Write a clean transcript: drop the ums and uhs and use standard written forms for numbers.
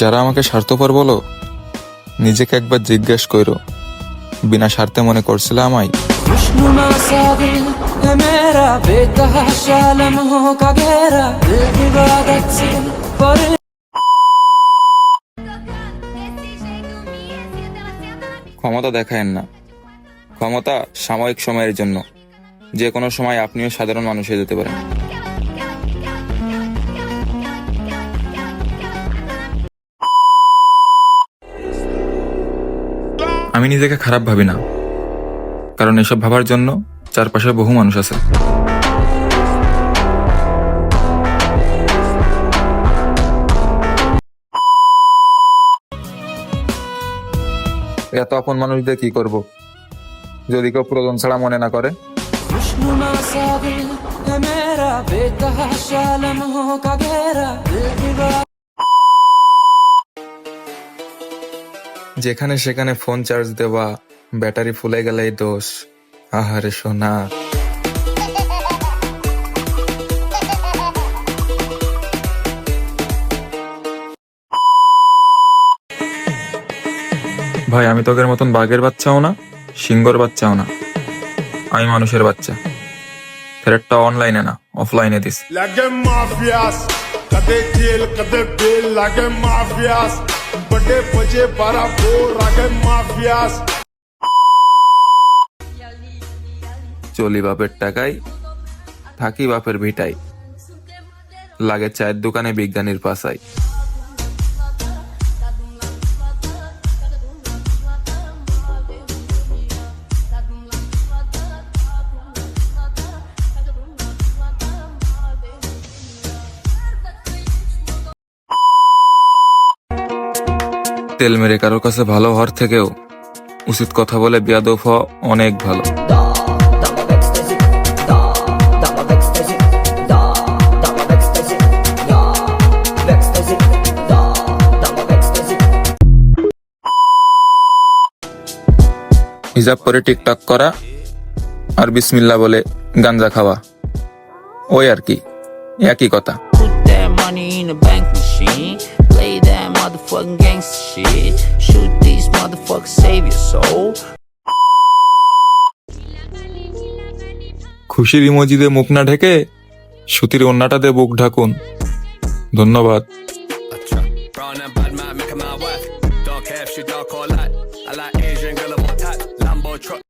যারা আমাকে স্বার্থপর বলো, নিজেকে একবার জিজ্ঞেস করো, বিনা স্বার্থে মনে করছিলে আমায়? खुशनुमा सा दिल है मेरा बेतहाशा लम्हों का घेरा दिल इबादत से पर ক্ষমতা দেখায়েন না, ক্ষমতা সাময়িক সময়ের জন্য। যে কোনো সময় আপনিও সাধারণ মানুষ হয়ে যেতে পারেন। আমি নিজেকে খারাপ ভাবি না, কারণ এসব ভাবার জন্য চারপাশে বহু মানুষ আছে। এত আপন মানুষ দিয়ে কি করব যদি কেউ প্রয়োজন ছাড়া মনে না করে? खुशनुमा सा दिल है मेरा बेतहाशा लम्हों का घेरा दिल इबादत যেখানে সেখানে ফোন চার্জ দেওয়া, ব্যাটারি ফুলে গেলেই দোষ। আহারে সোনা, ভাই আমি তোদের মতন বাঘের বাচ্চাও না, সিংহর বাচ্চাও না। আমি মানুষের বাচ্চা। থ্রেটটা অনলাইনে না, অফলাইনে দিস। Like mafias, कदे जेल कदे बेल like mafias, बड़े बजे 12 बोर like mafias। চলি বাপের টাকায়, থাকি বাপের ভিটাই, লাগে চায়ের দোকানে বিজ্ঞানীর পাশাই। তেল মেরে কারোর কাছে ভালো হওয়ার থেকেও উচিত কথা বলে বেয়াদব হওয়া অনেক ভালো। হিজাব করে টিকটক করা আর বিসমিল্লাহ বলে গাঞ্জা খাওয়া, ওই আর কি, একই কথা। Put that money in a bank machine. Play that motherfucking gangster shit. Shoot these motherfuckers, save your soul. খুশির ইমোজি দিয়ে মুখ না ঢেকে সুতির ওন্নাটা দিয়ে বুক ঢাকুন। ধন্যবাদ।